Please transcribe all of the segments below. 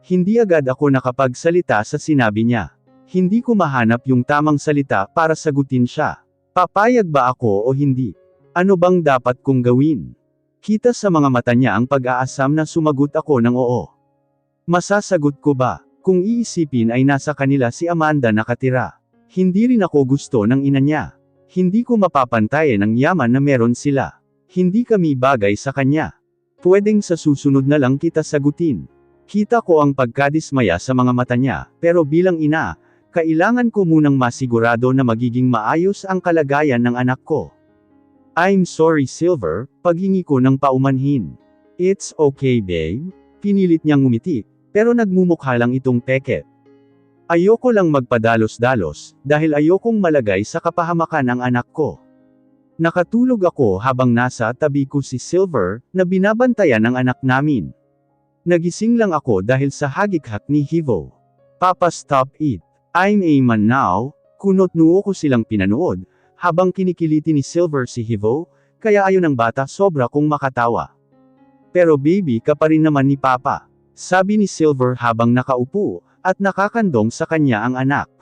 Hindi agad ako nakapagsalita sa sinabi niya. Hindi ko mahanap yung tamang salita para sagutin siya. Papayag ba ako o hindi? Ano bang dapat kong gawin? Kita sa mga mata niya ang pag-aasam na sumagot ako ng oo. Masasagot ko ba? Kung iisipin ay nasa kanila si Amanda nakatira. Hindi rin ako gusto ng ina niya. Hindi ko mapapantayan ang yaman na meron sila. Hindi kami bagay sa kanya. Pwedeng sa susunod na lang kita sagutin. Kita ko ang pagkadismaya sa mga mata niya, pero bilang ina, kailangan ko munang masigurado na magiging maayos ang kalagayan ng anak ko. I'm sorry Silver, paghingi ko ng paumanhin. It's okay babe. Pinilit niyang ngumiti, pero nagmumukha lang itong peke. Ayoko lang magpadalos-dalos, dahil ayokong malagay sa kapahamakan ang anak ko. Nakatulog ako habang nasa tabi ko si Silver, na binabantayan ng anak namin. Nagising lang ako dahil sa hagik-hak ni Hivo. Papa stop it. I'm a man now. Kunot noo ko silang pinanood, habang kinikiliti ni Silver si Hivo, kaya ayon ng bata sobra kong makatawa. Pero baby ka pa rin naman ni Papa. Sabi ni Silver habang nakaupo, at nakakandong sa kanya ang anak.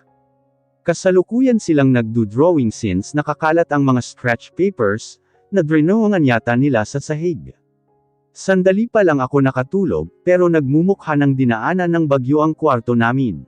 Kasalukuyan silang nagdo-drawing since nakakalat ang mga scratch papers, na drenohangan yata nila sa sahig. Sandali pa lang ako nakatulog, pero nagmumukha ng dinaanan ng bagyo ang kwarto namin.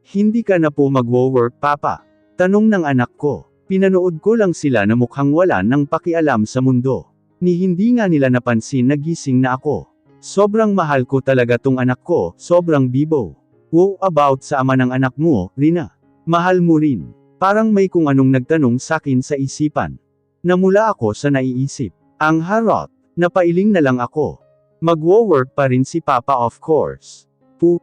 Hindi ka na po magwo-work Papa? Tanong ng anak ko. Pinanood ko lang sila na mukhang wala ng pakialam sa mundo. Ni hindi nga nila napansin na gising na ako. Sobrang mahal ko talaga tong anak ko, sobrang bibo. Wow about sa ama ng anak mo, Rina. Mahal mo rin. Parang may kung anong nagtanong sakin sa isipan. Namula ako sa naiisip. Ang harot. Napailing na lang ako. Magwo-work pa rin si Papa of course.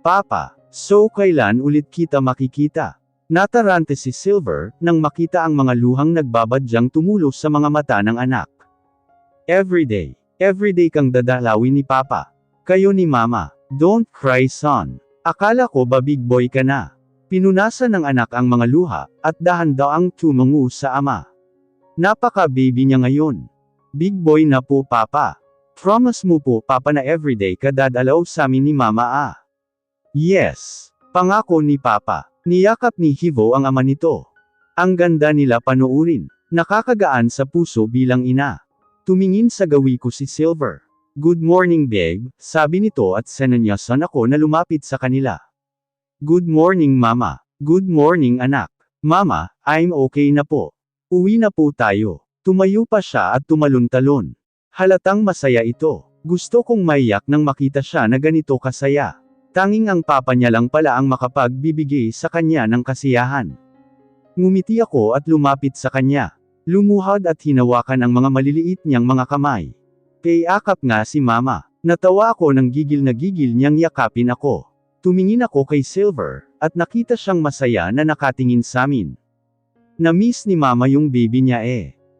Papa. So kailan ulit kita makikita? Natarante si Silver, nang makita ang mga luhang nagbabadyang tumulos sa mga mata ng anak. Everyday kang dadalawin ni Papa. Kayo ni Mama. Don't cry son. Akala ko ba big boy ka na? Pinunasan ng anak ang mga luha, at dahan-daang tumungo sa ama. Napaka-baby niya ngayon. Big boy na po Papa. Promise mo po Papa na everyday ka dadalaw sa amin ni Mama Yes. Pangako ni Papa. Niyakap ni Hivo ang ama nito. Ang ganda nila panoorin. Nakakagaan sa puso bilang ina. Tumingin sa gawi ko si Silver. Good morning babe, sabi nito at senanyasan ako na lumapit sa kanila. Good morning Mama. Good morning anak. Mama, I'm okay na po. Uwi na po tayo. Tumayo pa siya at tumalon-talon. Halatang masaya ito. Gusto kong maiyak nang makita siya na ganito kasaya. Tanging ang papa niya lang pala ang makapagbibigay sa kanya ng kasiyahan. Ngumiti ako at lumapit sa kanya. Lumuhad at hinawakan ang mga maliliit niyang mga kamay. Kayakap nga si Mama. Natawa ako nang gigil na gigil niyang yakapin ako. Tumingin ako kay Silver, at nakita siyang masaya na nakatingin sa amin. Na-miss ni Mama yung baby niya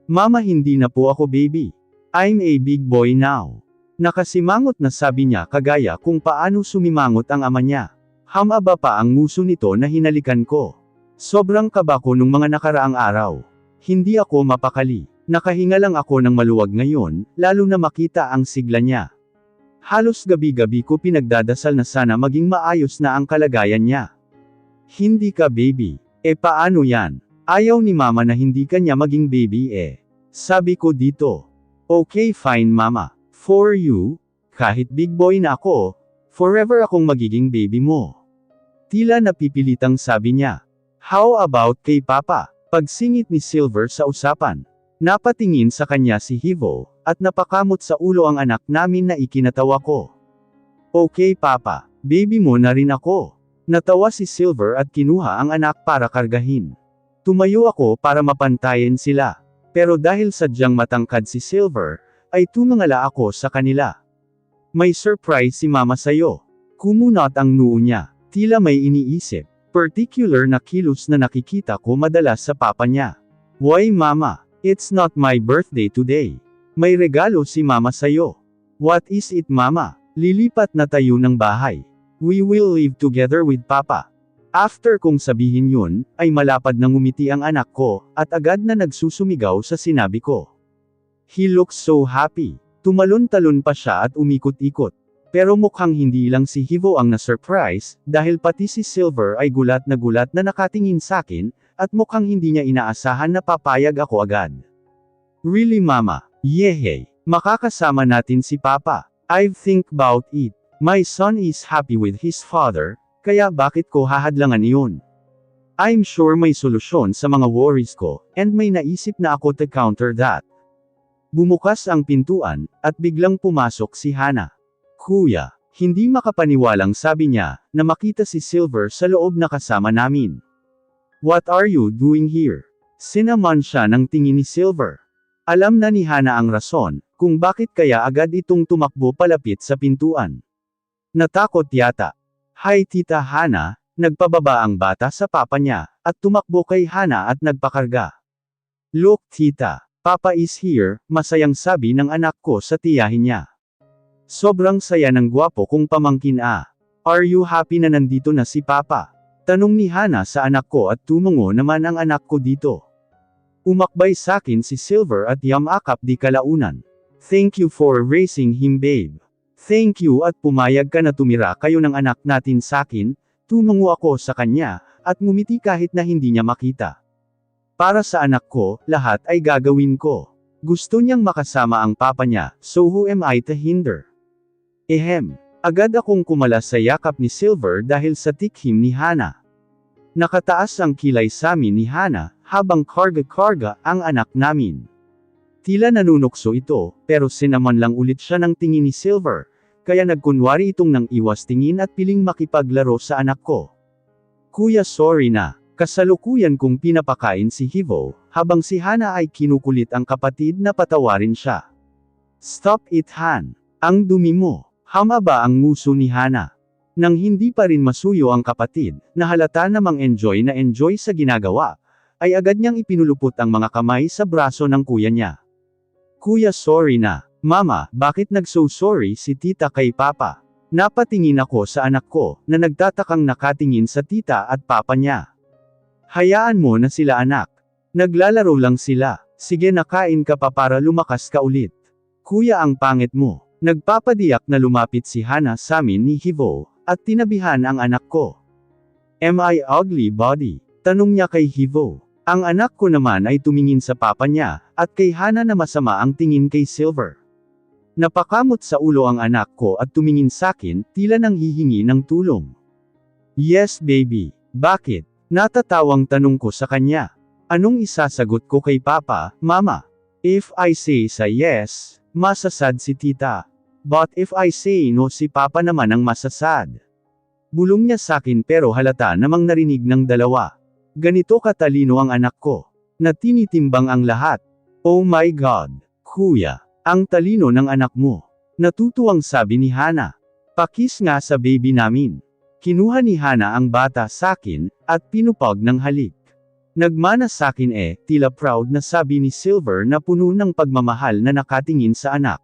Mama hindi na po ako baby. I'm a big boy now. Nakasimangot na sabi niya kagaya kung paano sumimangot ang ama niya. Hamaba pa ang nguso nito na hinalikan ko. Sobrang kaba ko nung mga nakaraang araw. Hindi ako mapakali. Nakahinga lang ako ng maluwag ngayon, lalo na makita ang sigla niya. Halos gabi-gabi ko pinagdadasal na sana maging maayos na ang kalagayan niya. Hindi ka baby. Paano yan? Ayaw ni Mama na hindi kanya maging baby Sabi ko dito. Okay fine Mama. For you, kahit big boy na ako, forever akong magiging baby mo. Tila napipilitang sabi niya. How about kay Papa? Pagsingit ni Silver sa usapan. Napatingin sa kanya si Hivo, at napakamot sa ulo ang anak namin na ikinatawa ko. Okay Papa, baby mo na rin ako. Natawa si Silver at kinuha ang anak para kargahin. Tumayo ako para mapantayin sila. Pero dahil sadyang matangkad si Silver, ay tumangala ako sa kanila. May surprise si Mama sayo. Kumunot ang noo niya. Tila may iniisip. Particular na kilos na nakikita ko madalas sa papa niya. Why Mama? It's not my birthday today. May regalo si Mama sayo. What is it Mama? Lilipat na tayo ng bahay. We will live together with Papa. After kong sabihin yun, ay malapad na ngumiti ang anak ko, at agad na nagsusumigaw sa sinabi ko. He looks so happy. Tumalon-talon pa siya at umikot-ikot. Pero mukhang hindi lang si Hivo ang na-surprise, dahil pati si Silver ay gulat na nakatingin sakin, at mukhang hindi niya inaasahan na papayag ako agad. Really mama? Yehey! Makakasama natin si Papa. I've think about it. My son is happy with his father, kaya bakit ko hahadlangan iyon? I'm sure may solusyon sa mga worries ko, and may naisip na ako to counter that. Bumukas ang pintuan, at biglang pumasok si Hana. Kuya, hindi makapaniwalang sabi niya, na makita si Silver sa loob na kasama namin. What are you doing here? Sinaman siya ng tingin ni Silver. Alam na ni Hana ang rason, kung bakit kaya agad itong tumakbo palapit sa pintuan. Natakot yata. Hi Tita Hana, nagpababa ang bata sa papa niya, at tumakbo kay Hana at nagpakarga. Look Tita, Papa is here, masayang sabi ng anak ko sa tiyahin niya. Sobrang saya ng gwapo kong pamangkin ah. Are you happy na nandito na si Papa? Tanong ni Hana sa anak ko at tumungo naman ang anak ko dito. Umakbay sakin si Silver at yamakap di kalaunan. Thank you for raising him babe. Thank you at pumayag ka na tumira kayo ng anak natin sakin, tumungo ako sa kanya, at ngumiti kahit na hindi niya makita. Para sa anak ko, lahat ay gagawin ko. Gusto niyang makasama ang papa niya, so who am I to hinder? Ehem. Agad akong kumalas sa yakap ni Silver dahil sa tikhim ni Hana. Nakataas ang kilay samin ni Hana, habang karga-karga ang anak namin. Tila nanunukso ito, pero sinaman lang ulit siya ng tingin ni Silver, kaya nagkunwari itong nang iwas tingin at piling makipaglaro sa anak ko. Kuya sorry na, kasalukuyan kong pinapakain si Hivo, habang si Hana ay kinukulit ang kapatid na patawarin siya. Stop it Han, ang dumi mo. Hama ba ang nguso ni Hana? Nang hindi pa rin masuyo ang kapatid, na halata namang enjoy sa ginagawa, ay agad niyang ipinulupot ang mga kamay sa braso ng kuya niya. Kuya sorry na. Mama, bakit nag-so sorry si tita kay papa? Napatingin ako sa anak ko, na nagtatakang nakatingin sa tita at papa niya. Hayaan mo na sila anak. Naglalaro lang sila. Sige nakain ka pa para lumakas ka ulit. Kuya ang pangit mo. Nagpapadiyak na lumapit si Hana sa amin ni Hivo, at tinabihan ang anak ko. Am I ugly body? Tanong niya kay Hivo. Ang anak ko naman ay tumingin sa papa niya, at kay Hana na masama ang tingin kay Silver. Napakamot sa ulo ang anak ko at tumingin sakin, tila nang hihingi ng tulong. Yes baby. Bakit? Natatawang tanong ko sa kanya. Anong isasagot ko kay papa, mama? If I say sa yes, masasad si tita. But if I say no si papa naman ang masasad. Bulong niya sakin pero halata namang narinig ng dalawa. Ganito katalino ang anak ko. Na tinitimbang ang lahat. Oh my God. Kuya. Ang talino ng anak mo. Natutuwang sabi ni Hana. Pakis nga sa baby namin. Kinuha ni Hana ang bata sakin, at pinupag ng halik. Nagmana sakin tila proud na sabi ni Silver na puno ng pagmamahal na nakatingin sa anak.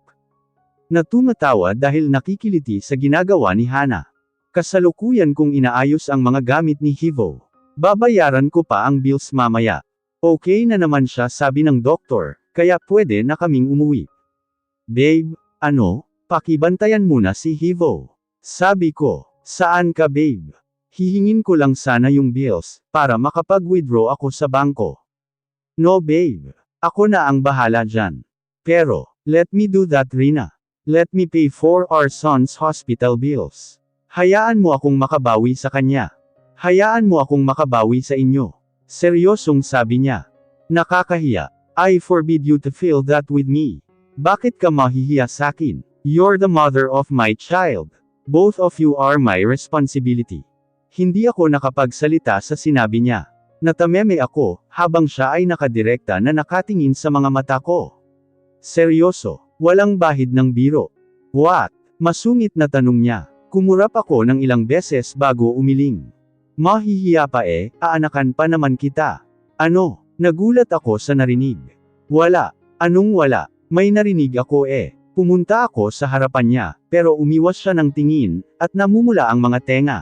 Natumatawa dahil nakikiliti sa ginagawa ni Hana. Kasalukuyan kong inaayos ang mga gamit ni Hivo. Babayaran ko pa ang bills mamaya. Okay na naman siya sabi ng doktor, kaya pwede na kaming umuwi. Babe, ano? Pakibantayan muna si Hivo. Sabi ko, saan ka babe? Hihingin ko lang sana yung bills, para makapag-withdraw ako sa bangko. No babe. Ako na ang bahala dyan. Pero, let me do that Rina. Let me pay for our son's hospital bills. Hayaan mo akong makabawi sa kanya. Hayaan mo akong makabawi sa inyo. Seryosong sabi niya. Nakakahiya. I forbid you to feel that with me. Bakit ka mahihiya sakin? You're the mother of my child. Both of you are my responsibility. Hindi ako nakapagsalita sa sinabi niya. Natameme ako, habang siya ay nakadirekta na nakatingin sa mga mata ko. Seryoso, walang bahid ng biro. What? Masungit na tanong niya. Kumurap ako ng ilang beses bago umiling. Mahihiya pa aanakan pa naman kita. Ano? Nagulat ako sa narinig. Wala. Anong wala? May narinig ako Pumunta ako sa harapan niya, pero umiwas siya ng tingin, at namumula ang mga tenga.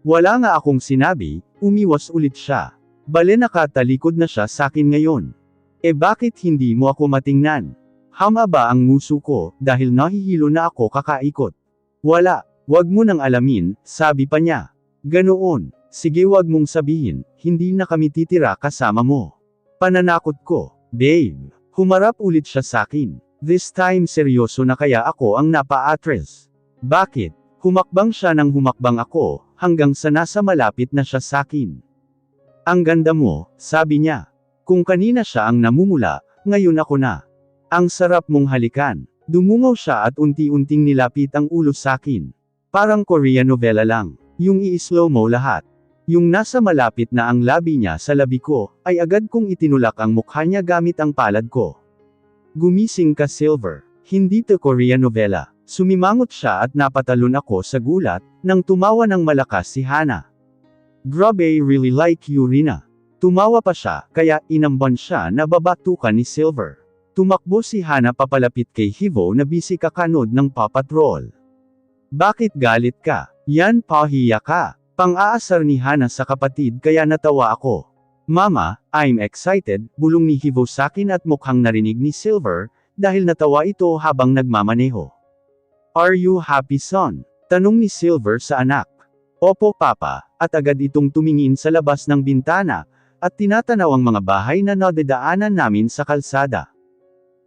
Wala nga akong sinabi, umiwas ulit siya. Bale nakatalikod na siya sakin ngayon. Bakit hindi mo ako matingnan? Hama ba ang nguso ko, dahil nahihilo na ako kakaikot? Wala, wag mo nang alamin, sabi pa niya. Ganoon, sige wag mong sabihin, hindi na kami titira kasama mo. Pananakot ko, babe. Humarap ulit siya sakin. This time seryoso na kaya ako ang napa-atres. Bakit? Humakbang siya nang humakbang ako, hanggang sa nasa malapit na siya sakin. Ang ganda mo, sabi niya. Kung kanina siya ang namumula, ngayon ako na. Ang sarap mong halikan. Dumungaw siya at unti-unting nilapit ang ulo sakin. Parang Korean novela lang, yung i-slow mo lahat. Yung nasa malapit na ang labi niya sa labi ko, ay agad kong itinulak ang mukha niya gamit ang palad ko. Gumising ka Silver, hindi to Korean novela. Sumimangot siya at napatalon ako sa gulat, nang tumawa ng malakas si Hana. Grabe, really like you Rina. Tumawa pa siya, kaya inamban siya na babatukan ni Silver. Tumakbo si Hana papalapit kay Hivo na busy kakanod ng Paw Patrol. Bakit galit ka? Yan pahiya ka. Pang-aasar ni Hana sa kapatid kaya natawa ako. Mama, I'm excited, bulong ni Hivo sakin at mukhang narinig ni Silver, dahil natawa ito habang nagmamaneho. Are you happy son? Tanong ni Silver sa anak. Opo papa, at agad itong tumingin sa labas ng bintana, at tinatanaw ang mga bahay na nadadaanan namin sa kalsada.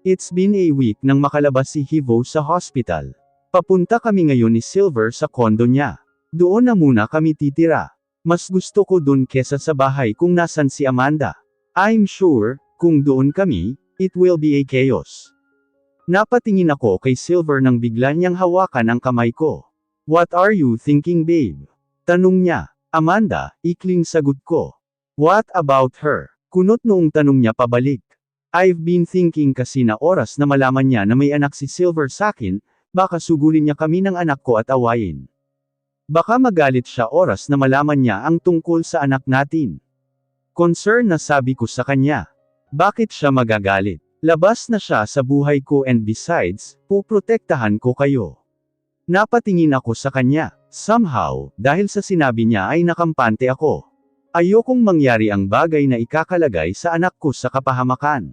It's been a week nang makalabas si Hivo sa hospital. Papunta kami ngayon ni Silver sa kondo niya. Doon na muna kami titira. Mas gusto ko dun kesa sa bahay kung nasan si Amanda. I'm sure, kung doon kami, it will be a chaos. Napatingin ako kay Silver nang bigla niyang hawakan ang kamay ko. What are you thinking babe? Tanong niya. Amanda, ikling sagot ko. What about her? Kunot noong tanong niya pabalik. I've been thinking kasi na oras na malaman niya na may anak si Silver sakin, baka sugulin niya kami ng anak ko at awayin. Baka magalit siya oras na malaman niya ang tungkol sa anak natin. Concern na sabi ko sa kanya. Bakit siya magagalit? Labas na siya sa buhay ko and besides, poprotektahan ko kayo. Napatingin ako sa kanya. Somehow, dahil sa sinabi niya ay nakampante ako. Ayokong mangyari ang bagay na ikakalagay sa anak ko sa kapahamakan.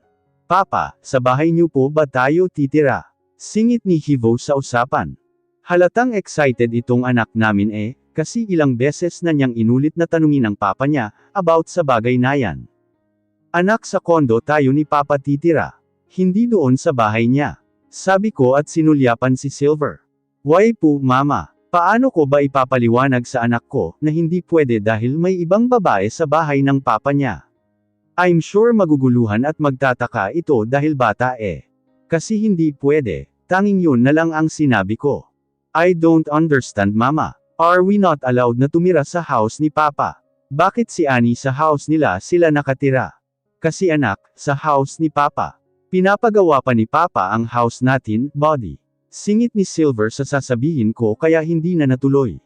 Papa, sa bahay niyo po ba tayo titira? Singit ni Hivo sa usapan. Halatang excited itong anak namin kasi ilang beses na niyang inulit na tanungin ang papa niya, about sa bagay na yan. Anak sa kondo tayo ni Papa titira. Hindi doon sa bahay niya. Sabi ko at sinulyapan si Silver. Why po mama? Paano ko ba ipapaliwanag sa anak ko, na hindi pwede dahil may ibang babae sa bahay ng papa niya? I'm sure maguguluhan at magtataka ito dahil bata Kasi hindi pwede, tanging yun na lang ang sinabi ko. I don't understand mama. Are we not allowed na tumira sa house ni papa? Bakit si Annie sa house nila sila nakatira? Kasi anak, sa house ni papa. Pinapagawa pa ni papa ang house natin, body. Singit ni Silver sa sasabihin ko kaya hindi na natuloy.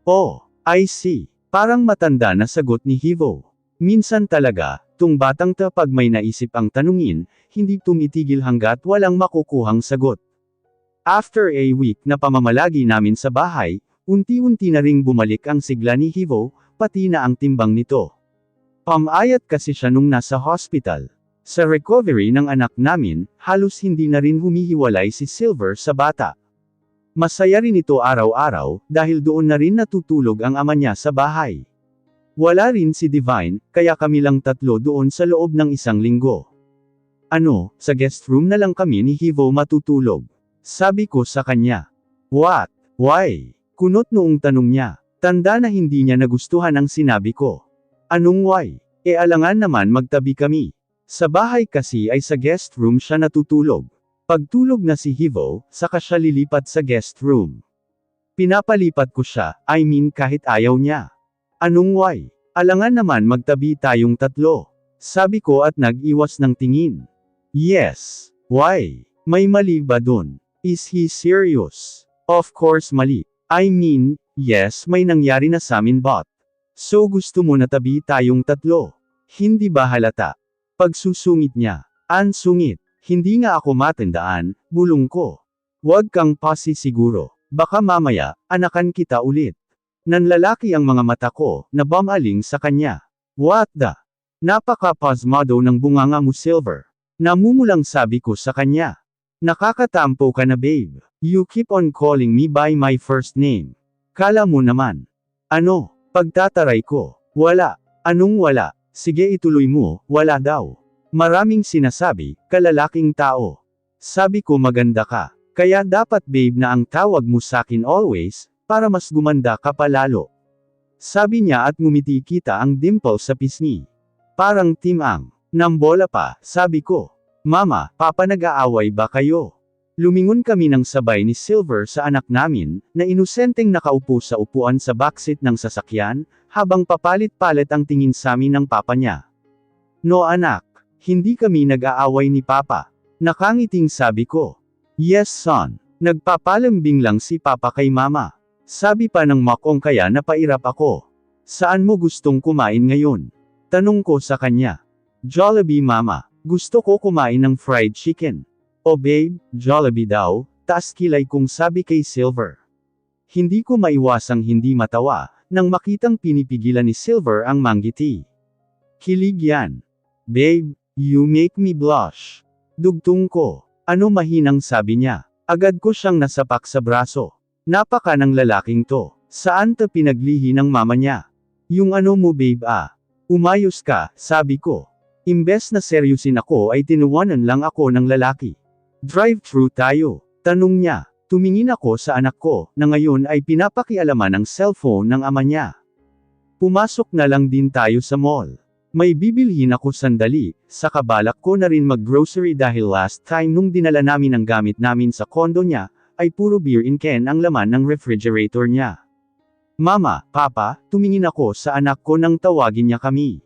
Oh, I see. Parang matanda na sagot ni Hivo. Minsan talaga, tung batang ta pag may naisip ang tanungin, hindi tumitigil hanggat walang makukuhang sagot. After a week na pamamalagi namin sa bahay, unti-unti na ring bumalik ang sigla ni Hivo, pati na ang timbang nito. Pamayat kasi siya nung nasa hospital. Sa recovery ng anak namin, halos hindi na rin humihiwalay si Silver sa bata. Masaya rin ito araw-araw, dahil doon na rin natutulog ang ama niya sa bahay. Wala rin si Divine, kaya kami lang tatlo doon sa loob ng isang linggo. Ano, sa guest room na lang kami ni Hivo matutulog. Sabi ko sa kanya. What? Why? Kunot noong tanong niya. Tanda na hindi niya nagustuhan ang sinabi ko. Anong why? Alangan naman magtabi kami. Sa bahay kasi ay sa guest room siya natutulog. Pagtulog na si Hivo, saka siya lilipat sa guest room. Pinapalipat ko siya, I mean kahit ayaw niya. Anong why? Alangan naman magtabi tayong tatlo. Sabi ko at nag-iwas ng tingin. Yes. Why? May mali ba dun? Is he serious? Of course mali. I mean, yes may nangyari na sa amin but. So gusto mo na tabi tayong tatlo. Hindi ba halata? Pagsusungit niya. Sungit. Hindi nga ako matandaan, bulong ko. Huwag kang pasi siguro. Baka mamaya, anakan kita ulit. Nanlalaki ang mga mata ko, na bumaling sa kanya. What the? Napaka-pasmado ng bunganga mo Silver. Namumulang sabi ko sa kanya. Nakakatampo ka na babe. You keep on calling me by my first name. Kala mo naman. Ano? Pagtataray ko. Wala. Anong wala? Sige ituloy mo, wala daw. Maraming sinasabi, kalalaking tao. Sabi ko maganda ka. Kaya dapat babe na ang tawag mo sakin always, para mas gumanda ka palalo. Sabi niya at ngumiti kita ang dimple sa pisngi. Parang timang. Nambola pa, sabi ko. Mama, papa nag-aaway ba kayo? Lumingon kami ng sabay ni Silver sa anak namin, na inosenteng nakaupo sa upuan sa backseat ng sasakyan, habang papalit-palit ang tingin sa amin ng papa niya. No anak, hindi kami nag-aaway ni papa. Nakangiting sabi ko. Yes son. Nagpapalambing lang si papa kay mama. Sabi pa ng makong kaya napairap ako. Saan mo gustong kumain ngayon? Tanong ko sa kanya. Jollibee mama. Gusto ko kumain ng fried chicken. O babe, Jollibee daw, taas kilay kong sabi kay Silver. Hindi ko maiwasang hindi matawa, nang makitang pinipigilan ni Silver ang manggiti. Kilig yan. Babe, you make me blush. Dugtong ko. Ano mahinang sabi niya. Agad ko siyang nasapak sa braso. Napaka ng lalaking to. Saan ta pinaglihi ng mama niya? Yung ano mo babe ah. Umayos ka, sabi ko. Imbes na seryosin ako ay tinuwanan lang ako ng lalaki. Drive-thru tayo. Tanong niya. Tumingin ako sa anak ko, na ngayon ay pinapakialaman ng cellphone ng ama niya. Pumasok na lang din tayo sa mall. May bibilhin ako sandali, saka balak ko na rin mag-grocery dahil last time nung dinala namin ang gamit namin sa kondo niya, ay puro beer in can ang laman ng refrigerator niya. Mama, Papa, tumingin ako sa anak ko nang tawagin niya kami.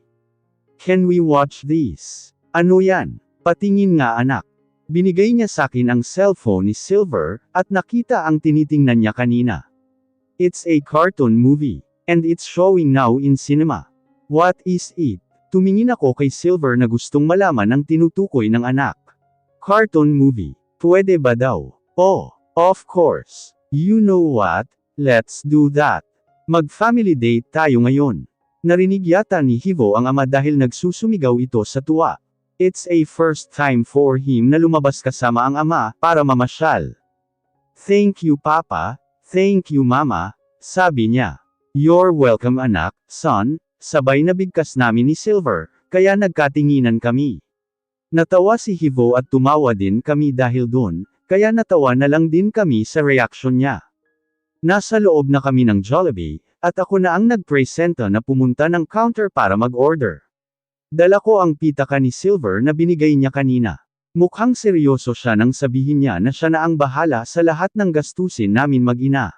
Can we watch this? Ano yan? Patingin nga anak. Binigay niya sakin ang cellphone ni Silver, at nakita ang tinitingnan niya kanina. It's a cartoon movie, and it's showing now in cinema. What is it? Tumingin ako kay Silver na gustong malaman ang tinutukoy ng anak. Cartoon movie. Pwede ba daw? Oh, of course. You know what? Let's do that. Mag-family date tayo ngayon. Narinig yata ni Hivo ang ama dahil nagsusumigaw ito sa tuwa. It's a first time for him na lumabas kasama ang ama, para mamasyal. Thank you Papa, thank you Mama, sabi niya. You're welcome anak, son. Sabay na bigkas namin ni Silver, kaya nagkatinginan kami. Natawa si Hivo at tumawa din kami dahil doon, kaya natawa na lang din kami sa reaksyon niya. Nasa loob na kami ng Jollibee, at ako na ang nagpresenta na pumunta ng counter para mag-order. Dala ko ang pitaka ni Silver na binigay niya kanina. Mukhang seryoso siya nang sabihin niya na siya na ang bahala sa lahat ng gastusin namin mag-ina.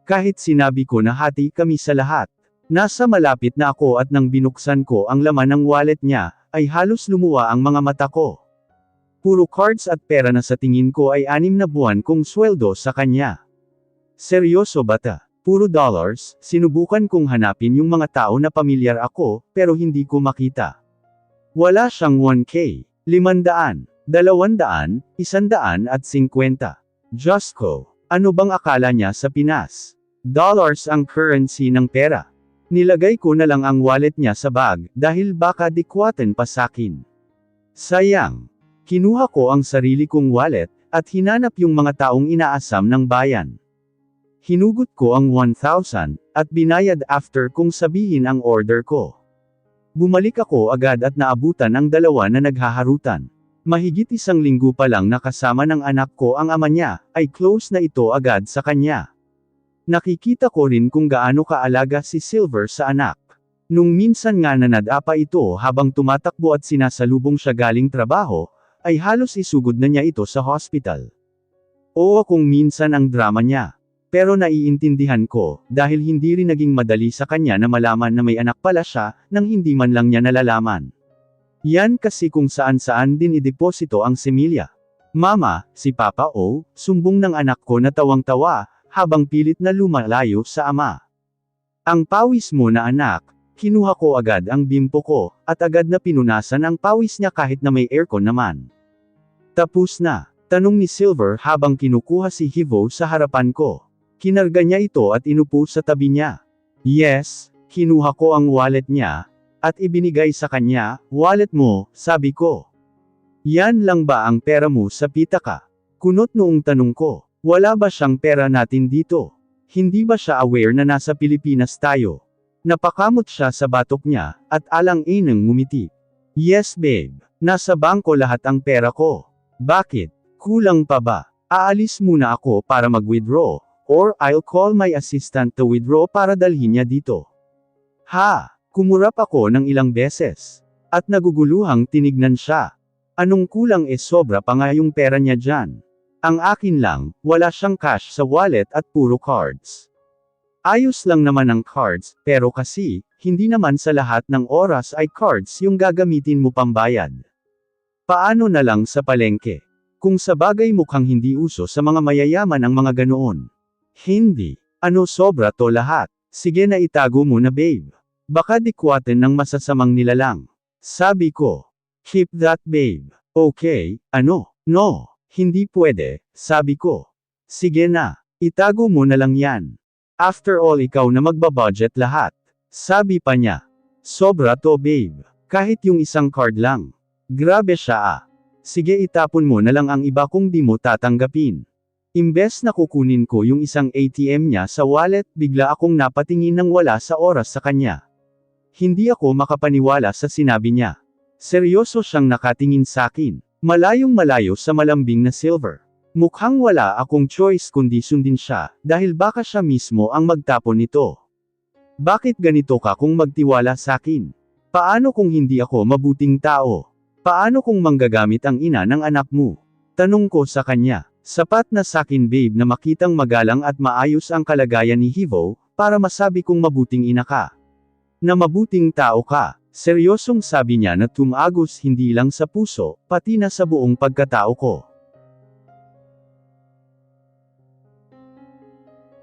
Kahit sinabi ko na hati kami sa lahat. Nasa malapit na ako at nang binuksan ko ang laman ng wallet niya, ay halos lumuwa ang mga mata ko. Puro cards at pera na sa tingin ko ay 6 na buwan kong sweldo sa kanya. Seryoso bata? Puro dollars, sinubukan kong hanapin yung mga tao na pamilyar ako, pero hindi ko makita. Wala siyang 1K, 500, 200, 150. Diyos ko, ano bang akala niya sa Pinas? Dollars ang currency ng pera. Nilagay ko na lang ang wallet niya sa bag, dahil baka dikwaten pa sakin. Sayang. Kinuha ko ang sarili kong wallet, at hinanap yung mga taong inaasam ng bayan. Hinugot ko ang 1,000, at binayad after kong sabihin ang order ko. Bumalik ako agad at naabutan ang dalawa na naghaharutan. Mahigit 1 linggo pa lang nakasama ng anak ko ang ama niya, ay close na ito agad sa kanya. Nakikita ko rin kung gaano kaalaga si Silver sa anak. Nung minsan nga nanadapa ito habang tumatakbo at sinasalubong siya galing trabaho, ay halos isugod na niya ito sa hospital. Oo kung minsan ang drama niya. Pero naiintindihan ko, dahil hindi rin naging madali sa kanya na malaman na may anak pala siya, nang hindi man lang niya nalalaman. Yan kasi kung saan-saan din ideposito ang semilya. Mama, si Papa O, sumbong ng anak ko na tawang-tawa, habang pilit na lumalayo sa ama. Ang pawis mo na anak, kinuha ko agad ang bimpo ko, at agad na pinunasan ang pawis niya kahit na may aircon naman. Tapos na, tanong ni Silver habang kinukuha si Hivo sa harapan ko. Kinarga niya ito at inupo sa tabi niya. Yes, kinuha ko ang wallet niya, at ibinigay sa kanya. Wallet mo, sabi ko. Yan lang ba ang pera mo sa pitaka? Kunot noong tanong ko, wala ba siyang pera natin dito? Hindi ba siya aware na nasa Pilipinas tayo? Napakamot siya sa batok niya, at alang-inang ngumiti. Yes babe, nasa bangko lahat ang pera ko. Bakit? Kulang pa ba? Aalis muna ako para mag-withdraw, or I'll call my assistant to withdraw para dalhin niya dito. Ha! Kumurap ako ng ilang beses. At naguguluhang tinignan siya. Anong kulang sobra pa nga yung pera niya dyan. Ang akin lang, wala siyang cash sa wallet at puro cards. Ayos lang naman ang cards, pero kasi, hindi naman sa lahat ng oras ay cards yung gagamitin mo pambayad. Paano na lang sa palengke? Kung sa bagay mukhang hindi uso sa mga mayayaman ang mga ganoon. Hindi. Ano sobra to lahat? Sige na itago mo na babe. Baka dikwatin ng masasamang nilalang. Sabi ko. Keep that babe. Okay, ano? No. Hindi pwede, sabi ko. Sige na, itago mo na lang yan. After all ikaw na magbabudget lahat. Sabi pa niya. Sobra to babe. Kahit yung isang card lang. Grabe siya. Sige itapon mo na lang ang iba kung di mo tatanggapin. Imbes na kukunin ko yung isang ATM niya sa wallet, bigla akong napatingin ng wala sa oras sa kanya. Hindi ako makapaniwala sa sinabi niya. Seryoso siyang nakatingin sa akin. Malayong malayo sa malambing na silver. Mukhang wala akong choice kundi sundin siya, dahil baka siya mismo ang magtapon nito. Bakit ganito ka kung magtiwala sa akin? Paano kung hindi ako mabuting tao? Paano kung manggagamit ang ina ng anak mo? Tanong ko sa kanya. Sapat na sakin babe na makitang magalang at maayos ang kalagayan ni Hivo, para masabi kong mabuting ina ka. Na mabuting tao ka. Seryosong sabi niya na tumagos hindi lang sa puso, pati na sa buong pagkatao ko.